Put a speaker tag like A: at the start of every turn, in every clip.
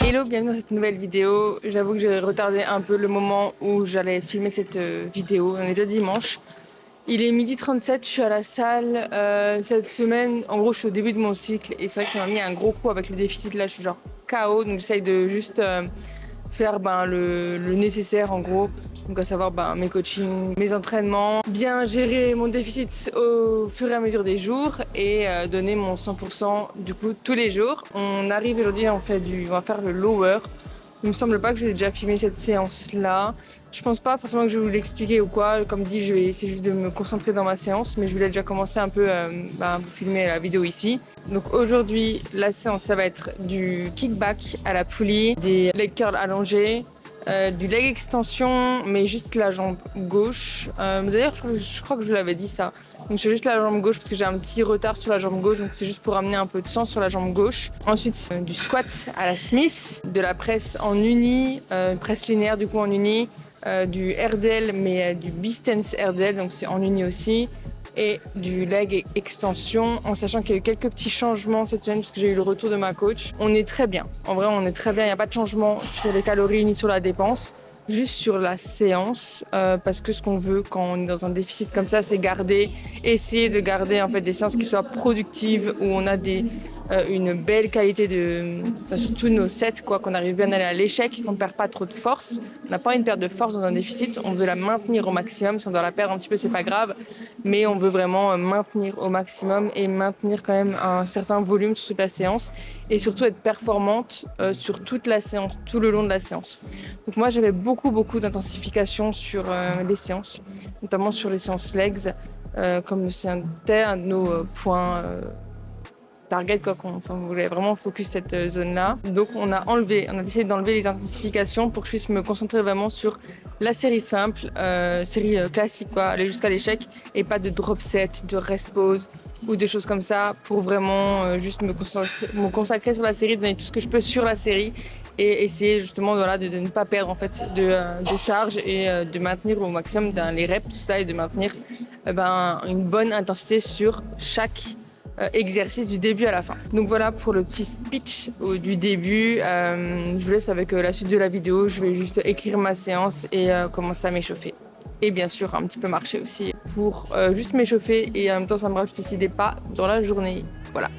A: Hello, bienvenue dans cette nouvelle vidéo. J'avoue que j'ai retardé un peu le moment où j'allais filmer cette vidéo. On est déjà dimanche. Il est 12h37, je suis à la salle cette semaine. En gros, je suis au début de mon cycle et c'est vrai que ça m'a mis un gros coup avec le déficit. Là, je suis genre KO, donc j'essaye de juste faire le nécessaire en gros. Donc à savoir mes coachings, mes entraînements, bien gérer mon déficit au fur et à mesure des jours et donner mon 100% du coup tous les jours. On arrive aujourd'hui, on va faire le lower. Il me semble pas que j'ai déjà filmé cette séance-là. Je pense pas forcément que je vais vous l'expliquer ou quoi. Comme dit, je vais essayer juste de me concentrer dans ma séance, mais je voulais déjà commencer un peu vous filmer la vidéo ici. Donc aujourd'hui, la séance, ça va être du kickback à la poulie, des leg curls allongés, du leg extension, mais juste la jambe gauche. D'ailleurs, je crois que je vous l'avais dit ça. Donc je fais juste la jambe gauche parce que j'ai un petit retard sur la jambe gauche, donc c'est juste pour amener un peu de sang sur la jambe gauche. Ensuite, du squat à la Smith, de la presse en uni, presse linéaire du coup en uni, du RDL mais du Bistance RDL, donc c'est en uni aussi. Et du leg extension, en sachant qu'il y a eu quelques petits changements cette semaine parce que j'ai eu le retour de ma coach. On est très bien. En vrai, on est très bien. Il n'y a pas de changement sur les calories ni sur la dépense, juste sur la séance. Parce que ce qu'on veut quand on est dans un déficit comme ça, c'est essayer de garder en fait des séances qui soient productives, où on a une belle qualité surtout nos sets, quoi, qu'on arrive bien à aller à l'échec, qu'on ne perd pas trop de force. On n'a pas une perte de force dans un déficit, on veut la maintenir au maximum. Si on doit la perdre un petit peu, c'est pas grave, mais on veut vraiment maintenir au maximum et maintenir quand même un certain volume sur toute la séance et surtout être performante sur toute la séance, tout le long de la séance. Donc moi, j'avais beaucoup d'intensification sur les séances, notamment sur les séances legs, comme c'était un de nos points target, quoi, on voulait vraiment focus cette zone-là. Donc on a décidé d'enlever les intensifications pour que je puisse me concentrer vraiment sur la série simple, série classique, quoi, aller jusqu'à l'échec, et pas de drop set, de rest pause ou des choses comme ça, pour vraiment juste me consacrer sur la série, donner tout ce que je peux sur la série et essayer justement de ne pas perdre en fait de charge et de maintenir au maximum les reps, tout ça, et de maintenir une bonne intensité sur chaque exercice du début à la fin. Donc voilà pour le petit speech du début. Je vous laisse avec la suite de la vidéo. Je vais juste écrire ma séance et commencer à m'échauffer. Et bien sûr un petit peu marcher aussi pour juste m'échauffer, et en même temps ça me rajoute aussi des pas dans la journée. Voilà.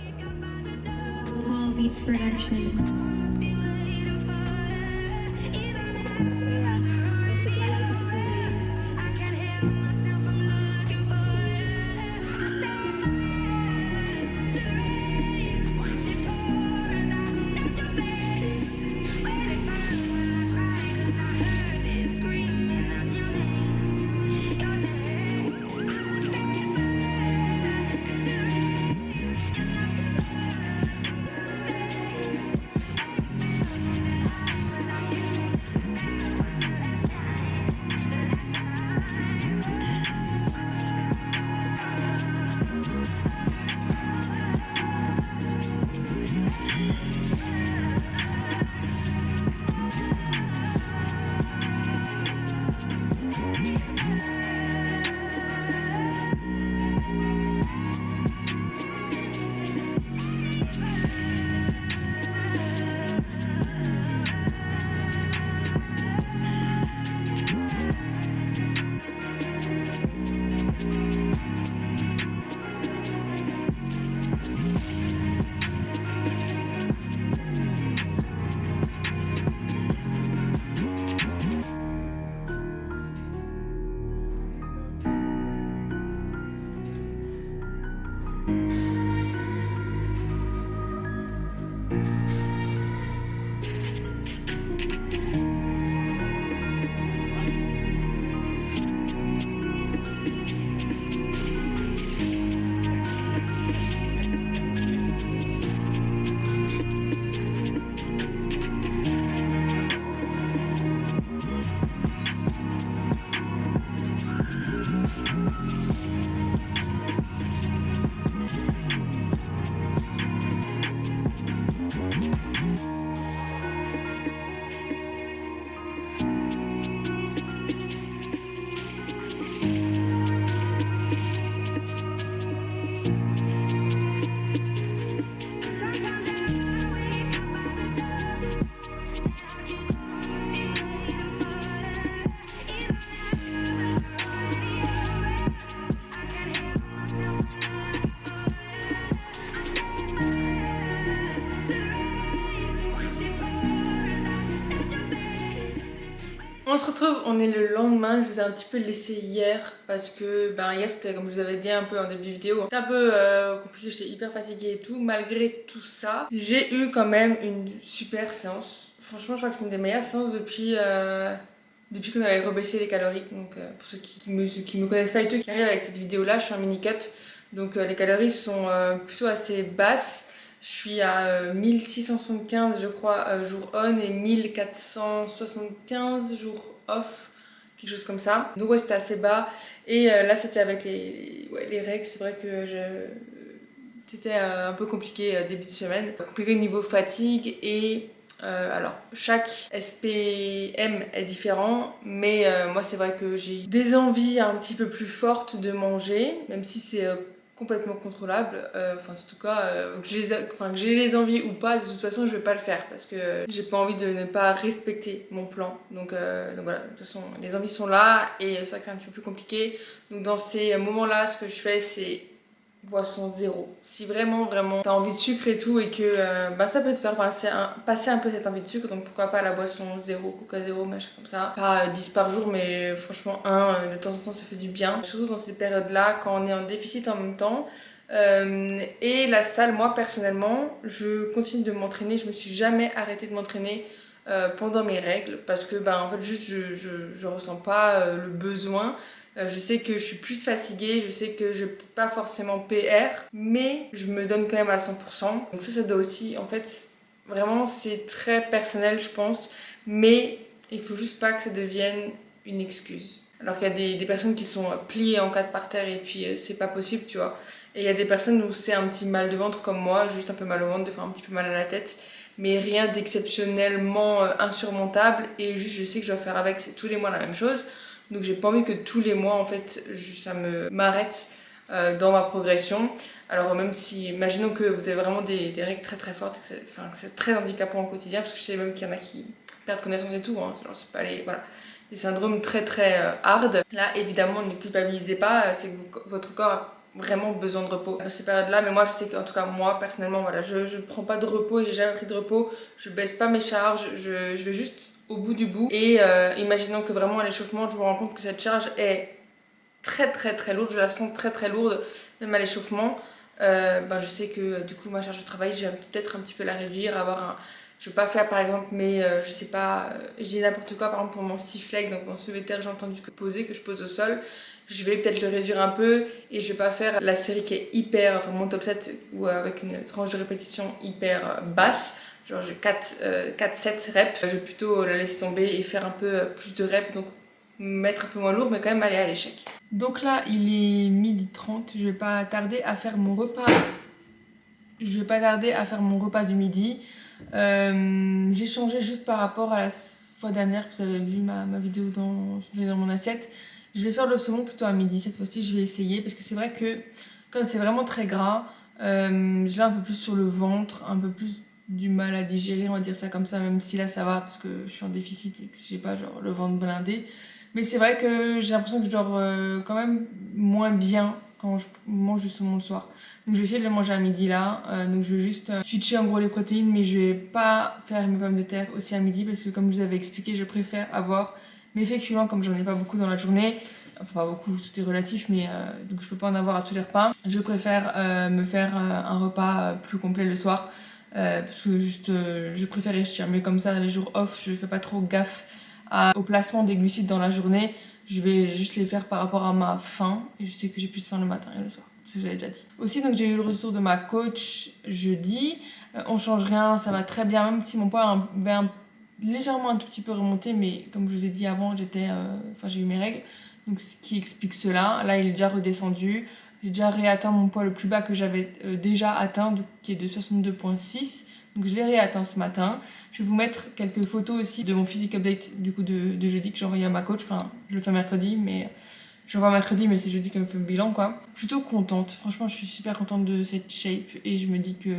A: On se retrouve, on est le lendemain, je vous ai un petit peu laissé hier parce que hier c'était comme je vous avais dit un peu en début de vidéo, c'était un peu compliqué, j'étais hyper fatiguée et tout. Malgré tout ça, j'ai eu quand même une super séance. Franchement je crois que c'est une des meilleures séances depuis qu'on avait rebaissé les calories. Donc pour ceux qui me connaissent pas du tout, qui arrivent avec cette vidéo là, je suis en mini cut. Donc les calories sont plutôt assez basses. Je suis à 1675 je crois jour on et 1475 jours off, quelque chose comme ça. Donc ouais c'était assez bas. Et là c'était avec les règles, c'est vrai que c'était un peu compliqué début de semaine. Compliqué au niveau fatigue et alors, chaque SPM est différent, mais moi c'est vrai que j'ai des envies un petit peu plus fortes de manger, même si c'est complètement contrôlable. Enfin, en tout cas, que j'ai les envies ou pas, de toute façon je vais pas le faire parce que j'ai pas envie de ne pas respecter mon plan. Donc voilà, de toute façon les envies sont là et c'est vrai que c'est un petit peu plus compliqué. Donc dans ces moments-là, ce que je fais c'est boisson zéro. Si vraiment t'as envie de sucre et tout et que ça peut te faire passer un peu cette envie de sucre, donc pourquoi pas la boisson zéro, coca zéro, machin comme ça. Pas 10 par jour mais franchement un de temps en temps ça fait du bien. Surtout dans ces périodes-là quand on est en déficit en même temps. Et la salle, moi personnellement, je continue de m'entraîner, je me suis jamais arrêtée de m'entraîner pendant mes règles parce que en fait juste je ressens pas le besoin. Je sais que je suis plus fatiguée, je sais que je vais peut-être pas forcément PR, mais je me donne quand même à 100%. Donc ça doit aussi, en fait, vraiment c'est très personnel je pense, mais il faut juste pas que ça devienne une excuse. Alors qu'il y a des personnes qui sont pliées en quatre par terre et puis c'est pas possible, tu vois. Et il y a des personnes où c'est un petit mal de ventre comme moi, juste un peu mal au ventre, des fois un petit peu mal à la tête, mais rien d'exceptionnellement insurmontable et juste je sais que je dois faire avec, c'est tous les mois la même chose. Donc j'ai pas envie que tous les mois en fait ça m'arrête dans ma progression. Alors même si, imaginons que vous avez vraiment des règles très très fortes, que c'est très handicapant au quotidien, parce que je sais même qu'il y en a qui perdent connaissance et tout, hein. Genre c'est pas voilà, des syndromes très très hard. Là évidemment ne culpabilisez pas, c'est que votre corps a vraiment besoin de repos dans ces périodes-là, mais moi je sais qu'en tout cas moi personnellement voilà, je prends pas de repos, j'ai jamais pris de repos, je baisse pas mes charges, je vais juste au bout du bout et imaginons que vraiment à l'échauffement je me rends compte que cette charge est très très très lourde, je la sens très très lourde même à l'échauffement. Je sais que du coup ma charge de travail je vais peut-être un petit peu la réduire, je vais pas faire par exemple je sais pas, je dis n'importe quoi par exemple pour mon stiff leg, donc mon soulevé de terre j'ai entendu que je pose au sol, je vais peut-être le réduire un peu et je vais pas faire la série qui est hyper, mon top 7 ou avec une tranche de répétition hyper basse, genre j'ai 4-7 reps, je vais plutôt la laisser tomber et faire un peu plus de reps, donc mettre un peu moins lourd mais quand même aller à l'échec. Donc là il est 12h30, je vais pas tarder à faire mon repas. Du midi. J'ai changé juste par rapport à la fois dernière que vous avez vu ma vidéo dans mon assiette. Je vais faire le saumon plutôt à midi cette fois-ci, je vais essayer parce que c'est vrai que comme c'est vraiment très gras, j'ai un peu plus sur le ventre, un peu plus du mal à digérer, on va dire ça comme ça, même si là ça va parce que je suis en déficit et que j'ai pas genre le ventre blindé. Mais c'est vrai que j'ai l'impression que je dors quand même moins bien quand je mange du saumon le soir. Donc je vais essayer de le manger à midi là. Donc je vais juste switcher en gros les protéines, mais je vais pas faire mes pommes de terre aussi à midi parce que comme je vous avais expliqué, je préfère avoir mes féculents comme j'en ai pas beaucoup dans la journée. Enfin pas beaucoup, tout est relatif, mais donc je peux pas en avoir à tous les repas. Je préfère me faire un repas plus complet le soir. Parce que juste je préfère réussir, mais comme ça les jours off je fais pas trop gaffe au placement des glucides dans la journée. Je vais juste les faire par rapport à ma faim et je sais que j'ai plus faim le matin et le soir, ce que j'avais déjà dit. Aussi donc j'ai eu le retour de ma coach jeudi, on change rien, ça va très bien, même si mon poids a légèrement un tout petit peu remonté, mais comme je vous ai dit avant j'ai eu mes règles, donc ce qui explique cela. Là il est déjà redescendu, j'ai déjà réatteint mon poids le plus bas que j'avais déjà atteint, qui est de 62,6. Donc je l'ai réatteint ce matin. Je vais vous mettre quelques photos aussi de mon physique update du coup de jeudi que j'ai envoyé à ma coach. Enfin, je le fais mercredi, mais c'est jeudi qu'elle me fait le bilan quoi. Plutôt contente. Franchement, je suis super contente de cette shape et je me dis que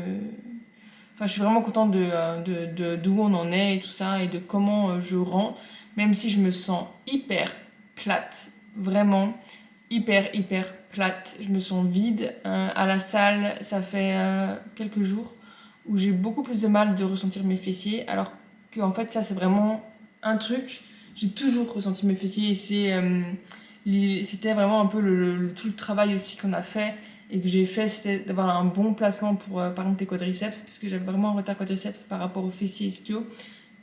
A: je suis vraiment contente d'où on en est et tout ça et de comment je rends, même si je me sens hyper plate, vraiment hyper plate. Je me sens vide. À la salle, ça fait quelques jours où j'ai beaucoup plus de mal de ressentir mes fessiers, alors que en fait ça c'est vraiment un truc, j'ai toujours ressenti mes fessiers et c'était vraiment un peu tout le travail aussi qu'on a fait et que j'ai fait, c'était d'avoir un bon placement pour par exemple les quadriceps, parce que j'avais vraiment un retard quadriceps par rapport aux fessiers ischio.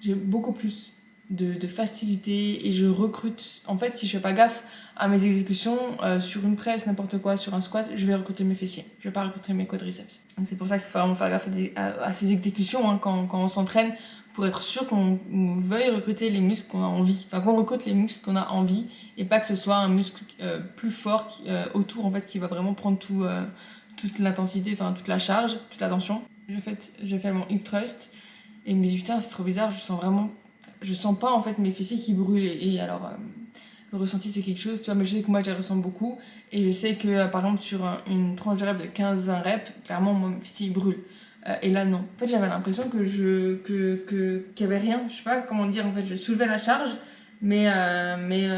A: J'ai beaucoup plus de facilité et je recrute. En fait, si je fais pas gaffe à mes exécutions, sur une presse, n'importe quoi, sur un squat, je vais recruter mes fessiers. Je vais pas recruter mes quadriceps. Donc c'est pour ça qu'il faut vraiment faire gaffe à ces exécutions hein, quand on s'entraîne, pour être sûr qu'on veuille recruter les muscles qu'on a envie. Enfin, qu'on recrute les muscles qu'on a envie et pas que ce soit un muscle plus fort autour en fait qui va vraiment prendre toute l'intensité, enfin toute la charge, toute la tension. J'ai fait mon hip thrust et je me dis putain c'est trop bizarre, je sens pas en fait mes fessiers qui brûlent et alors le ressenti c'est quelque chose, tu vois, mais je sais que moi je les ressens beaucoup et je sais que par exemple sur une tranche de rep de 15-20 reps, clairement moi, mes fessiers ils brûlent. Et là non. En fait j'avais l'impression qu'il y avait rien, je sais pas comment dire, en fait je soulevais la charge mais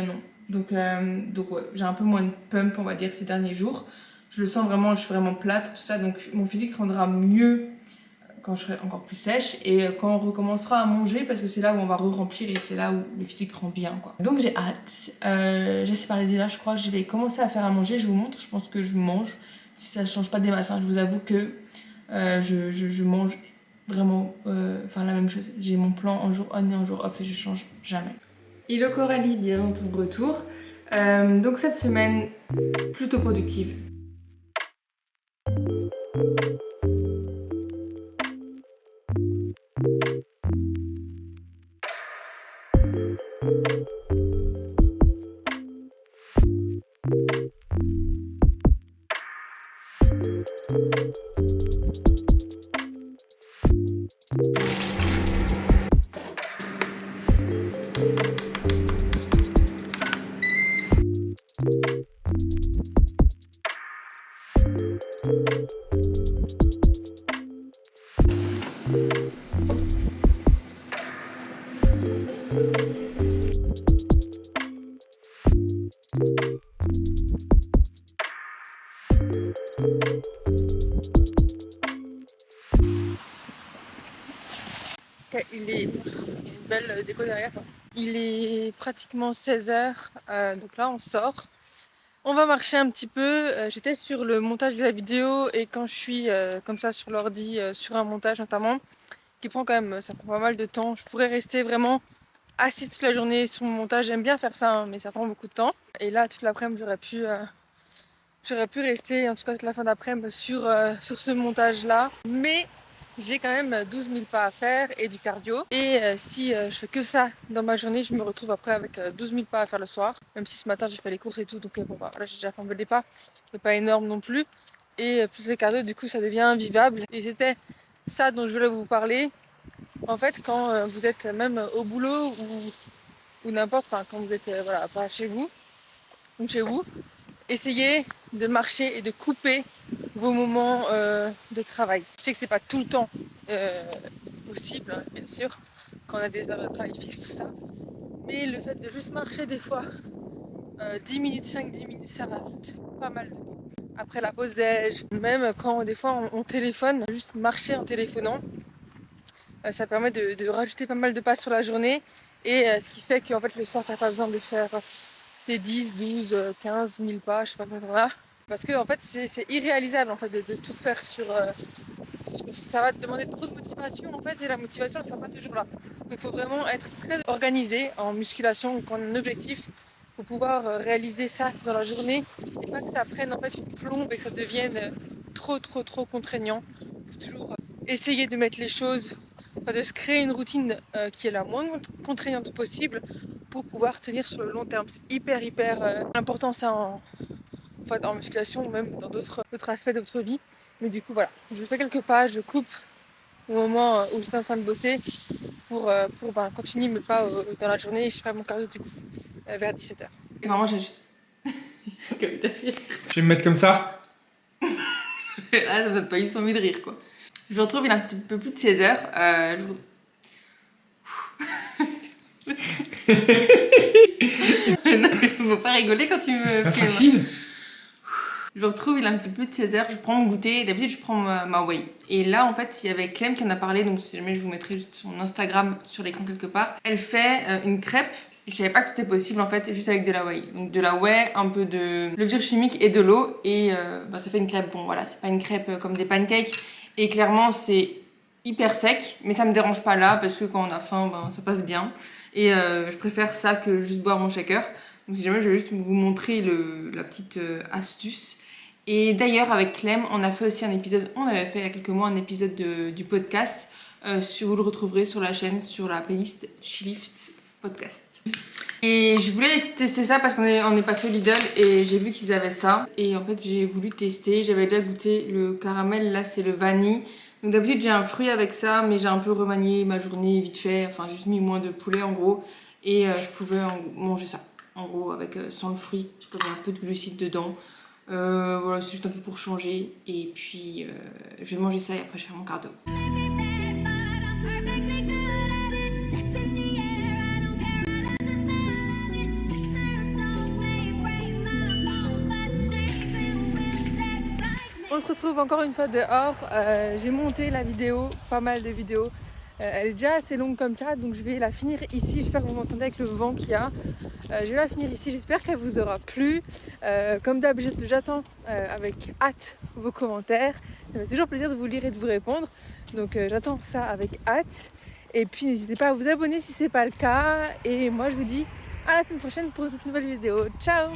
A: non. Donc ouais, j'ai un peu moins de pump on va dire ces derniers jours. Je le sens vraiment, je suis vraiment plate, tout ça, donc mon physique rendra mieux quand je serai encore plus sèche et quand on recommencera à manger parce que c'est là où on va re-remplir et c'est là où le physique rend bien quoi. Donc j'ai hâte. J'ai assez parlé déjà, je crois que je vais commencer à faire à manger, je vous montre, je pense que je mange. Si ça change pas des masses, hein, je vous avoue que je mange vraiment la même chose. J'ai mon plan en jour on et en jour off et je change jamais. Hello Coralie, bienvenue dans ton retour. Donc cette semaine plutôt productive. Il est une belle déco derrière. Il est pratiquement 16h, donc là on sort. On va marcher un petit peu. J'étais sur le montage de la vidéo et quand je suis comme ça sur l'ordi, sur un montage notamment, qui prend quand même, ça prend pas mal de temps. Je pourrais rester vraiment assise toute la journée sur mon montage. J'aime bien faire ça, hein, mais ça prend beaucoup de temps. Et là, toute l'après-midi, j'aurais pu rester, en tout cas toute la fin d'après-midi, sur ce montage-là. Mais j'ai quand même 12 000 pas à faire et du cardio. Et si je fais que ça dans ma journée, je me retrouve après avec 12 000 pas à faire le soir. Même si ce matin j'ai fait les courses et tout, donc bon, bah, voilà, j'ai déjà fait un peu des pas, mais pas énorme non plus. Et plus le cardio, du coup, ça devient invivable. Et c'était ça dont je voulais vous parler. En fait, quand vous êtes même au boulot ou n'importe, enfin quand vous êtes voilà, pas chez vous ou chez vous, essayez de marcher et de couper vos moments de travail. Je sais que c'est pas tout le temps possible, hein, bien sûr, quand on a des heures de travail fixes, tout ça. Mais le fait de juste marcher des fois 10 minutes, 5-10 minutes, ça rajoute pas mal de bien. Après la pause déj, même quand des fois on téléphone, juste marcher en téléphonant, ça permet de rajouter pas mal de pas sur la journée. Et ce qui fait qu'en fait le soir, t'as pas besoin de faire tes 10, 12, 15 000 pas, je sais pas combien t'en as. Parce que en fait c'est irréalisable en fait de tout faire ça va te demander trop de motivation en fait et la motivation ne sera pas toujours là. Donc il faut vraiment être très organisé en musculation quand on a un objectif pour pouvoir réaliser ça dans la journée et pas que ça prenne en fait une plombe et que ça devienne trop contraignant. Il faut toujours essayer de mettre les choses, de se créer une routine qui est la moins contraignante possible pour pouvoir tenir sur le long terme. C'est hyper important ça en musculation ou même dans d'autres aspects de votre vie. Mais du coup voilà, je fais quelques pas, je coupe au moment où je suis en train de bosser pour continuer mes pas dans la journée et je ferai mon cardio du coup vers 17h. Vraiment j'ai juste... Je
B: vais me mettre comme ça.
A: Ah ça me donne pas eu envie de rire quoi. Je vous retrouve il est un petit peu plus de 16h. Non, faut pas rigoler quand tu me
B: C'est pas
A: filmes.
B: facile.
A: Je le retrouve, il est un petit peu plus de 16h, je prends mon goûter, d'habitude je prends ma whey. Et là en fait il y avait Clem qui en a parlé, donc si jamais je vous mettrai juste son Instagram sur l'écran quelque part. Elle fait une crêpe Et je savais pas que c'était possible en fait, juste avec de la whey. Donc de la whey, un peu de levure chimique et de l'eau. Et ça fait une crêpe. Bon voilà, c'est pas une crêpe comme des pancakes. Et clairement, c'est hyper sec. Mais ça me dérange pas là parce que quand on a faim, ça passe bien. Et je préfère ça que juste boire mon shaker. Donc si jamais, je vais juste vous montrer la petite astuce. Et d'ailleurs, avec Clem, on a fait aussi un épisode, on avait fait il y a quelques mois un épisode du podcast. Vous le retrouverez sur la chaîne, sur la playlist She-Lift Podcast. Et je voulais tester ça parce qu'on est passé au Lidl et j'ai vu qu'ils avaient ça. Et en fait, j'ai voulu tester. J'avais déjà goûté le caramel, là c'est le vanille. Donc d'habitude, j'ai un fruit avec ça, mais j'ai un peu remanié ma journée vite fait. Enfin, juste mis moins de poulet en gros. Et je pouvais manger ça, en gros, avec sans le fruit, comme un peu de glucides dedans. Voilà, c'est juste un peu pour changer. Et puis, je vais manger ça et après, je vais faire mon cardio. On se retrouve encore une fois dehors. J'ai monté la vidéo, pas mal de vidéos. Elle est déjà assez longue comme ça, donc je vais la finir ici. J'espère que vous m'entendez avec le vent qu'il y a. Je vais la finir ici, j'espère qu'elle vous aura plu. Comme d'habitude, j'attends avec hâte vos commentaires. Ça me fait toujours plaisir de vous lire et de vous répondre. Donc j'attends ça avec hâte. Et puis n'hésitez pas à vous abonner si ce n'est pas le cas. Et moi je vous dis à la semaine prochaine pour une toute nouvelle vidéo. Ciao!